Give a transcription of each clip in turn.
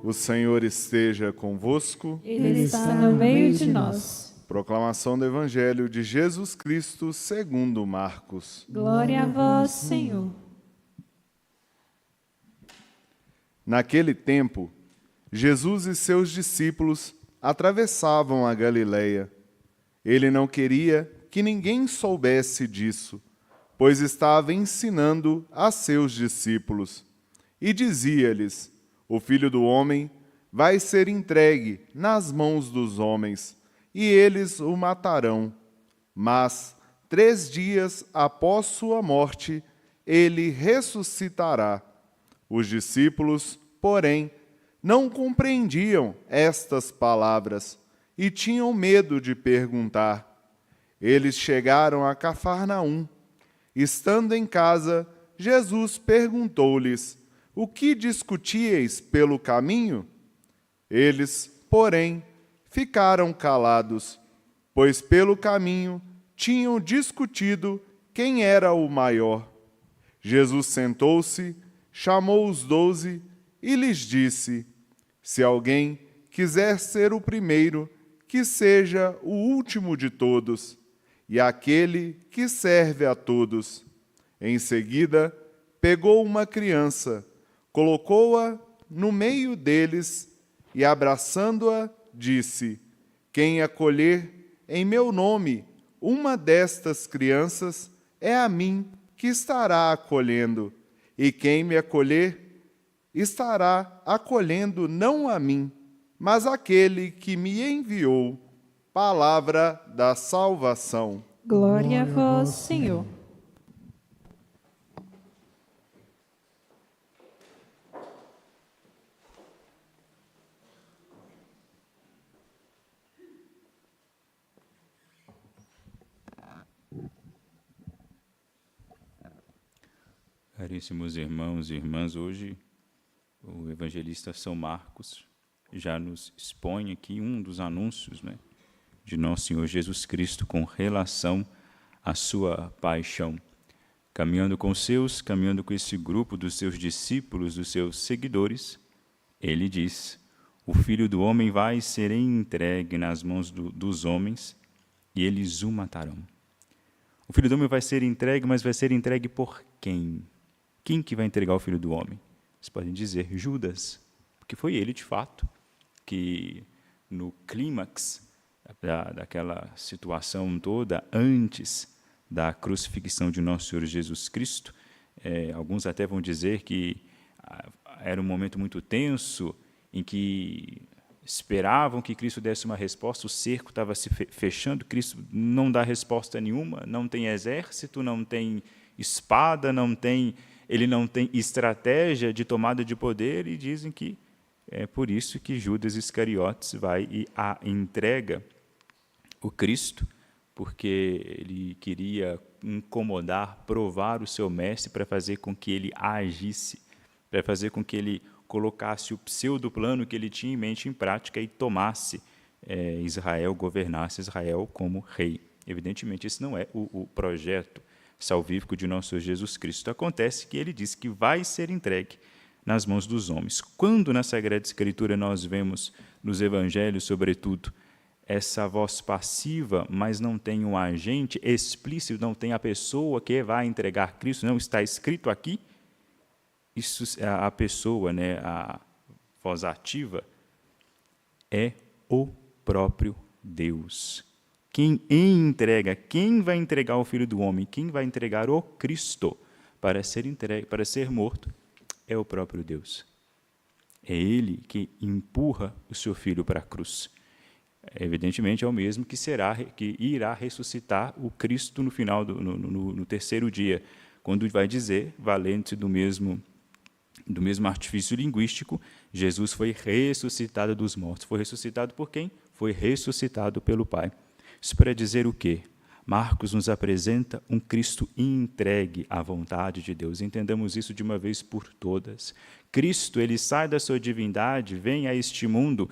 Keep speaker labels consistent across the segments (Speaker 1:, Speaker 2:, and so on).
Speaker 1: O Senhor esteja convosco.
Speaker 2: Ele está no meio de nós.
Speaker 1: Proclamação do Evangelho de Jesus Cristo segundo Marcos.
Speaker 2: Glória a vós, Senhor.
Speaker 1: Naquele tempo, Jesus e seus discípulos atravessavam a Galileia. Ele não queria que ninguém soubesse disso, pois estava ensinando a seus discípulos. E dizia-lhes: o Filho do Homem vai ser entregue nas mãos dos homens, e eles o matarão. Mas 3 dias após sua morte, ele ressuscitará. Os discípulos, porém, não compreendiam estas palavras e tinham medo de perguntar. Eles chegaram a Cafarnaum. Estando em casa, Jesus perguntou-lhes: o que discutíeis pelo caminho? Eles, porém, ficaram calados, pois pelo caminho tinham discutido quem era o maior. Jesus sentou-se, chamou os 12 e lhes disse: se alguém quiser ser o primeiro, que seja o último de todos, e aquele que serve a todos. Em seguida, pegou uma criança, colocou-a no meio deles e, abraçando-a, disse: quem acolher em meu nome uma destas crianças, é a mim que estará acolhendo, e quem me acolher, estará acolhendo não a mim, mas aquele que me enviou. Palavra da salvação.
Speaker 2: Glória a vós, Senhor.
Speaker 3: Caríssimos irmãos e irmãs, hoje o evangelista São Marcos já nos expõe aqui um dos anúncios, de Nosso Senhor Jesus Cristo com relação à sua paixão. Caminhando com esse grupo dos seus discípulos, dos seus seguidores, ele diz: o Filho do Homem vai ser entregue nas mãos dos homens e eles o matarão. O Filho do Homem vai ser entregue, mas vai ser entregue por quem? Quem que vai entregar o Filho do Homem? Vocês podem dizer Judas, porque foi ele, de fato, que no clímax daquela situação toda, antes da crucifixão de Nosso Senhor Jesus Cristo, alguns até vão dizer que era um momento muito tenso, em que esperavam que Cristo desse uma resposta, o cerco estava se fechando, Cristo não dá resposta nenhuma, não tem exército, não tem espada, ele não tem estratégia de tomada de poder, e dizem que é por isso que Judas Iscariotes vai e entrega o Cristo, porque ele queria incomodar, provar o seu mestre para fazer com que ele agisse, para fazer com que ele colocasse o pseudo-plano que ele tinha em mente em prática e tomasse Israel, governasse Israel como rei. Evidentemente, esse não é o projeto salvífico de Nosso Senhor Jesus Cristo. Acontece que ele diz que vai ser entregue nas mãos dos homens. Quando na Sagrada Escritura nós vemos, nos Evangelhos, sobretudo, essa voz passiva, mas não tem um agente explícito, não tem a pessoa que vai entregar Cristo, não está escrito aqui, isso, a pessoa, a voz ativa, é o próprio Deus. Quem entrega, quem vai entregar o Filho do Homem, quem vai entregar o Cristo para ser entregue, para ser morto, é o próprio Deus. É Ele que empurra o seu Filho para a cruz. Evidentemente, é o mesmo que irá ressuscitar o Cristo no final, no terceiro dia, quando vai dizer, valendo-se do mesmo artifício linguístico, Jesus foi ressuscitado dos mortos. Foi ressuscitado por quem? Foi ressuscitado pelo Pai. Isso para dizer o quê? Marcos nos apresenta um Cristo entregue à vontade de Deus. Entendamos isso de uma vez por todas. Cristo, ele sai da sua divindade, vem a este mundo,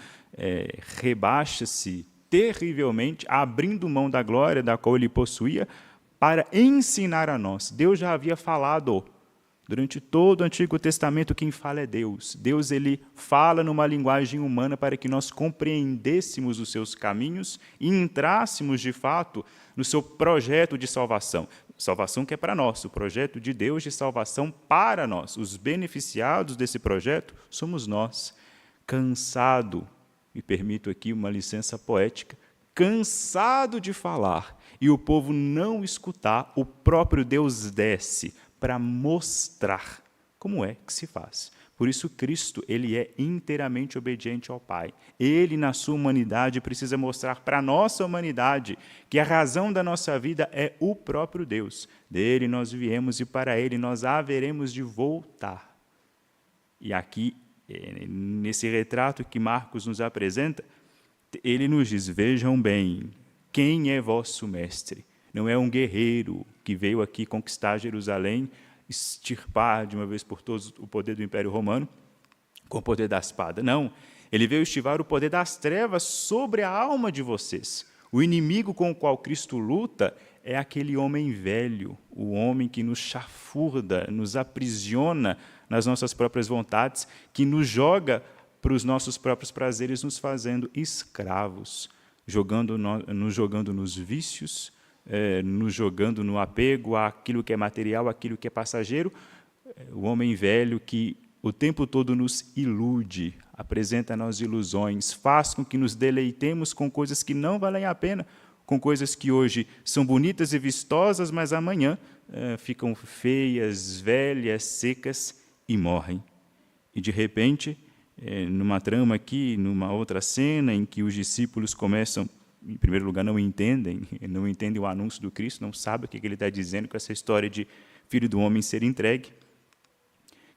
Speaker 3: rebaixa-se terrivelmente, abrindo mão da glória da qual ele possuía, para ensinar a nós. Deus já havia falado Durante todo o Antigo Testamento, quem fala é Deus. Deus ele fala numa linguagem humana para que nós compreendêssemos os seus caminhos e entrássemos, de fato, no seu projeto de salvação. Salvação que é para nós, o projeto de Deus de salvação para nós. Os beneficiados desse projeto somos nós. Cansado, me permito aqui uma licença poética, cansado de falar e o povo não escutar, o próprio Deus desce para mostrar como é que se faz. Por isso, Cristo ele é inteiramente obediente ao Pai. Ele, na sua humanidade, precisa mostrar para a nossa humanidade que a razão da nossa vida é o próprio Deus. Dele nós viemos e para Ele nós haveremos de voltar. E aqui, nesse retrato que Marcos nos apresenta, ele nos diz, vejam bem, quem é vosso mestre? Não é um guerreiro que veio aqui conquistar Jerusalém, extirpar de uma vez por todas o poder do Império Romano com o poder da espada. Não, ele veio extirpar o poder das trevas sobre a alma de vocês. O inimigo com o qual Cristo luta é aquele homem velho, o homem que nos chafurda, nos aprisiona nas nossas próprias vontades, que nos joga para os nossos próprios prazeres, nos fazendo escravos, nos jogando nos vícios, nos jogando no apego àquilo que é material, àquilo que é passageiro. O homem velho que o tempo todo nos ilude, apresenta a nós ilusões, faz com que nos deleitemos com coisas que não valem a pena, com coisas que hoje são bonitas e vistosas, mas amanhã ficam feias, velhas, secas e morrem. E, de repente, numa trama aqui, numa outra cena, em que os discípulos começam, em primeiro lugar, não entendem o anúncio do Cristo, não sabem o que ele está dizendo com essa história de Filho do Homem ser entregue,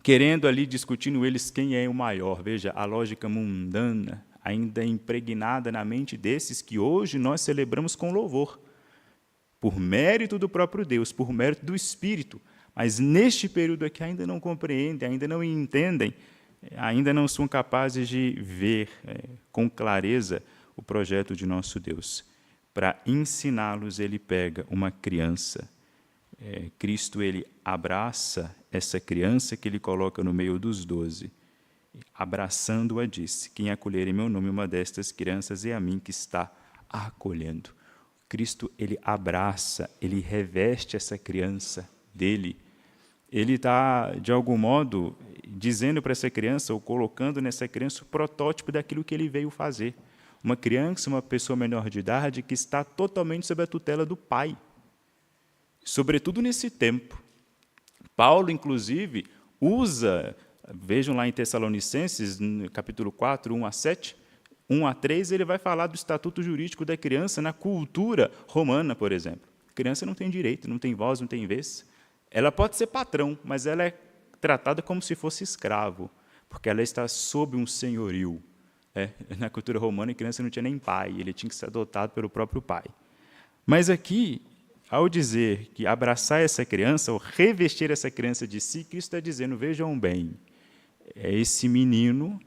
Speaker 3: querendo ali, discutindo eles quem é o maior. Veja, a lógica mundana ainda impregnada na mente desses que hoje nós celebramos com louvor, por mérito do próprio Deus, por mérito do Espírito, mas neste período aqui ainda não compreendem, ainda não entendem, ainda não são capazes de ver com clareza o projeto de nosso Deus. Para ensiná-los, ele pega uma criança. Cristo ele abraça essa criança que ele coloca no meio dos 12. Abraçando-a, disse, quem acolher em meu nome uma destas crianças é a mim que está acolhendo. Cristo ele abraça, ele reveste essa criança dele. Ele está, de algum modo, dizendo para essa criança, ou colocando nessa criança o protótipo daquilo que ele veio fazer. Uma criança, uma pessoa menor de idade, que está totalmente sob a tutela do pai. Sobretudo nesse tempo. Paulo, inclusive, usa, vejam lá em Tessalonicenses, no capítulo 4, 1 a 7, 1 a 3, ele vai falar do estatuto jurídico da criança na cultura romana, por exemplo. A criança não tem direito, não tem voz, não tem vez. Ela pode ser patrão, mas ela é tratada como se fosse escravo, porque ela está sob um senhorio. Na cultura romana, a criança não tinha nem pai, ele tinha que ser adotado pelo próprio pai. Mas aqui, ao dizer que abraçar essa criança, ou revestir essa criança de si, Cristo está dizendo, vejam bem, esse menino,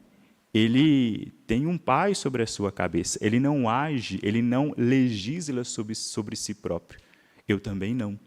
Speaker 3: ele tem um pai sobre a sua cabeça, ele não age, ele não legisla sobre si próprio. Eu também não.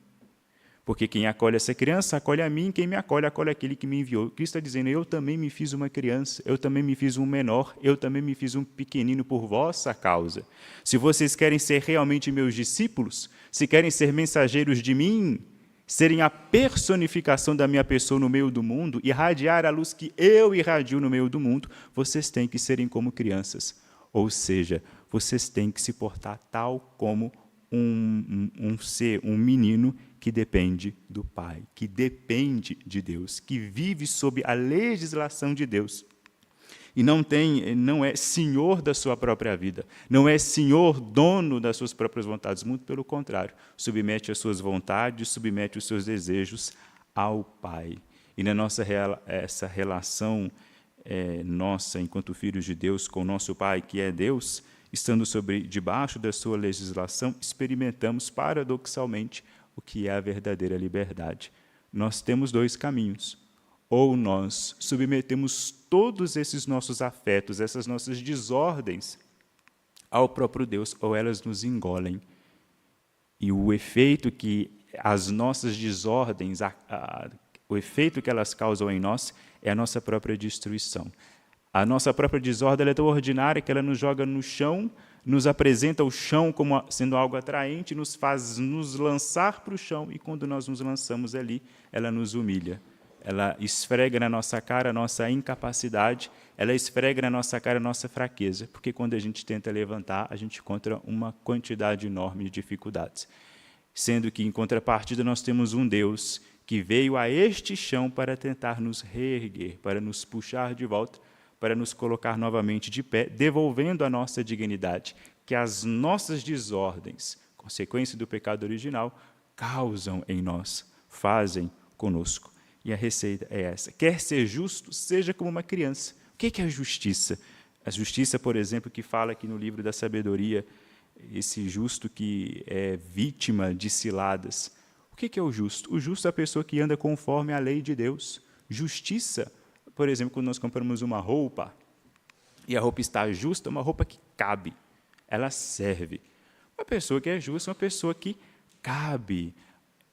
Speaker 3: Porque quem acolhe essa criança, acolhe a mim, quem me acolhe, acolhe aquele que me enviou. Cristo está dizendo, eu também me fiz uma criança, eu também me fiz um menor, eu também me fiz um pequenino por vossa causa. Se vocês querem ser realmente meus discípulos, se querem ser mensageiros de mim, serem a personificação da minha pessoa no meio do mundo, irradiar a luz que eu irradio no meio do mundo, vocês têm que serem como crianças. Ou seja, vocês têm que se portar tal como um ser, um menino que depende do Pai, que depende de Deus, que vive sob a legislação de Deus. E não é senhor da sua própria vida, não é senhor, dono das suas próprias vontades, muito pelo contrário, submete as suas vontades, submete os seus desejos ao Pai. E na essa relação nossa, enquanto filhos de Deus, com o nosso Pai, que é Deus, estando debaixo da sua legislação, experimentamos paradoxalmente o que é a verdadeira liberdade. Nós temos dois caminhos. Ou nós submetemos todos esses nossos afetos, essas nossas desordens ao próprio Deus, ou elas nos engolem. E o efeito que as nossas desordens, o efeito que elas causam em nós é a nossa própria destruição. A nossa própria desordem ela é tão ordinária que ela nos joga no chão, nos apresenta o chão como sendo algo atraente, nos faz nos lançar para o chão, e quando nós nos lançamos ali, ela nos humilha. Ela esfrega na nossa cara a nossa incapacidade, ela esfrega na nossa cara a nossa fraqueza, porque quando a gente tenta levantar, a gente encontra uma quantidade enorme de dificuldades. Sendo que, em contrapartida, nós temos um Deus que veio a este chão para tentar nos reerguer, para nos puxar de volta, para nos colocar novamente de pé, devolvendo a nossa dignidade, que as nossas desordens, consequência do pecado original, causam em nós, fazem conosco. E a receita é essa. Quer ser justo, seja como uma criança. O que é a justiça? A justiça, por exemplo, que fala aqui no livro da sabedoria, esse justo que é vítima de ciladas. O que é o justo? O justo é a pessoa que anda conforme a lei de Deus. Justiça, por exemplo, quando nós compramos uma roupa, e a roupa está justa, uma roupa que cabe, ela serve. Uma pessoa que é justa é uma pessoa que cabe,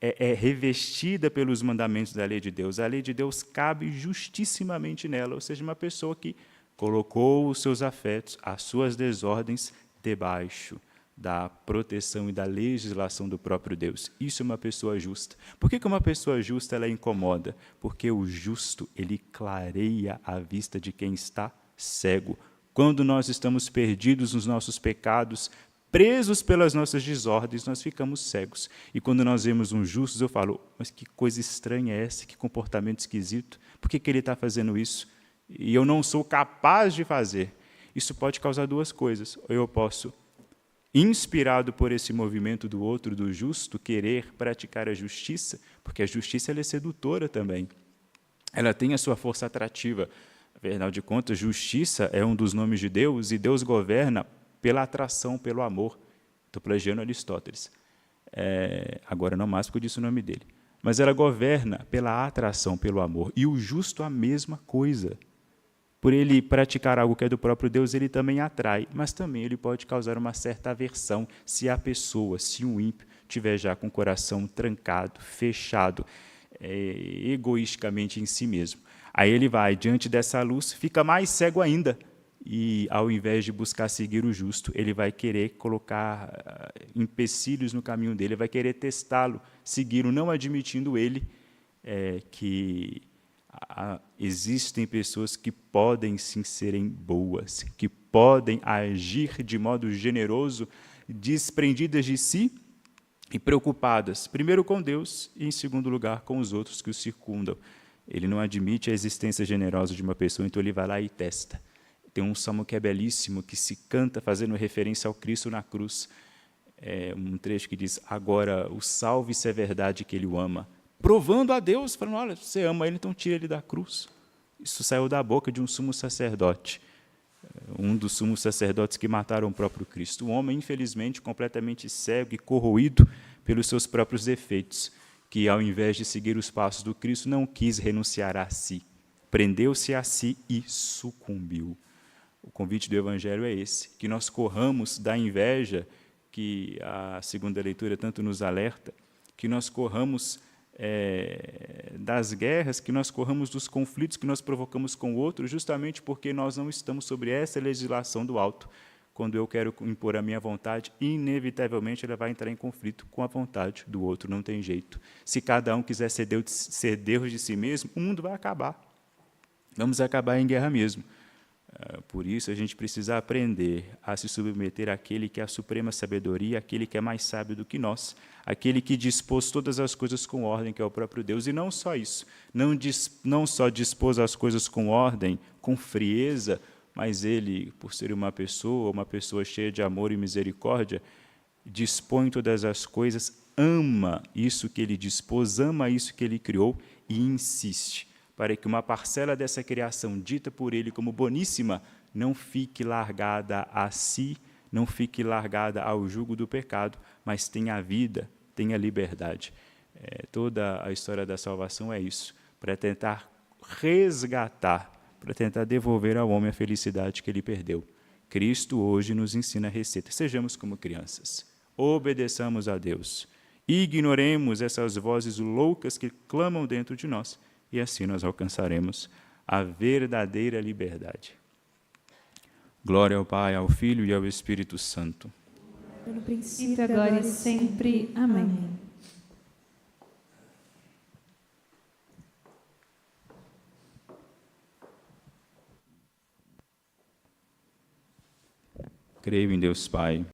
Speaker 3: é revestida pelos mandamentos da lei de Deus. A lei de Deus cabe justissimamente nela, ou seja, uma pessoa que colocou os seus afetos, as suas desordens, debaixo da proteção e da legislação do próprio Deus. Isso é uma pessoa justa. Por que uma pessoa justa ela incomoda? Porque o justo, ele clareia a vista de quem está cego. Quando nós estamos perdidos nos nossos pecados, presos pelas nossas desordens, nós ficamos cegos. E quando nós vemos um justo, eu falo, mas que coisa estranha é essa? Que comportamento esquisito? Por que ele está fazendo isso? E eu não sou capaz de fazer. Isso pode causar duas coisas. Ou eu posso, inspirado por esse movimento do outro, do justo, querer praticar a justiça, porque a justiça ela é sedutora também. Ela tem a sua força atrativa. Afinal de contas, justiça é um dos nomes de Deus, e Deus governa pela atração, pelo amor. Estou plagiando Aristóteles. Agora não mais, porque eu disse o nome dele. Mas ela governa pela atração, pelo amor. E o justo a mesma coisa. Por ele praticar algo que é do próprio Deus, ele também atrai, mas também ele pode causar uma certa aversão se a pessoa, se um ímpio, tiver já com o coração trancado, fechado, egoisticamente em si mesmo. Aí ele vai, diante dessa luz, fica mais cego ainda, e ao invés de buscar seguir o justo, ele vai querer colocar empecilhos no caminho dele, vai querer testá-lo, segui-lo, não admitindo ele que existem pessoas que podem sim serem boas, que podem agir de modo generoso, desprendidas de si e preocupadas, primeiro com Deus e, em segundo lugar, com os outros que o circundam. Ele não admite a existência generosa de uma pessoa, então ele vai lá e testa. Tem um salmo que é belíssimo, que se canta fazendo referência ao Cristo na cruz. Um trecho que diz, agora o salve se é verdade que ele o ama. Provando a Deus, falando, olha, você ama ele, então tira ele da cruz. Isso saiu da boca de um sumo sacerdote, um dos sumos sacerdotes que mataram o próprio Cristo. Um homem, infelizmente, completamente cego e corroído pelos seus próprios defeitos, que, ao invés de seguir os passos do Cristo, não quis renunciar a si. Prendeu-se a si e sucumbiu. O convite do Evangelho é esse, que nós corramos da inveja, que a segunda leitura tanto nos alerta, que nós corramos das guerras, que nós corramos dos conflitos que nós provocamos com o outro, justamente porque nós não estamos sobre essa legislação do alto. Quando eu quero impor a minha vontade, inevitavelmente ela vai entrar em conflito com a vontade do outro, não tem jeito. Se cada um quiser ser Deus de si mesmo, o mundo vai acabar. Vamos acabar em guerra mesmo. Por isso, a gente precisa aprender a se submeter àquele que é a suprema sabedoria, àquele que é mais sábio do que nós, aquele que dispôs todas as coisas com ordem, que é o próprio Deus. E não só isso, não só dispôs as coisas com ordem, com frieza, mas ele, por ser uma pessoa cheia de amor e misericórdia, dispõe todas as coisas, ama isso que ele dispôs, ama isso que ele criou e insiste para que uma parcela dessa criação, dita por ele como boníssima, não fique largada a si, não fique largada ao jugo do pecado, mas tenha vida, tenha liberdade. Toda a história da salvação é isso, para tentar resgatar, para tentar devolver ao homem a felicidade que ele perdeu. Cristo hoje nos ensina a receita. Sejamos como crianças, obedeçamos a Deus, ignoremos essas vozes loucas que clamam dentro de nós e assim nós alcançaremos a verdadeira liberdade. Glória ao Pai, ao Filho e ao Espírito Santo.
Speaker 2: No princípio, agora e sempre. Amém.
Speaker 3: Creio em Deus Pai,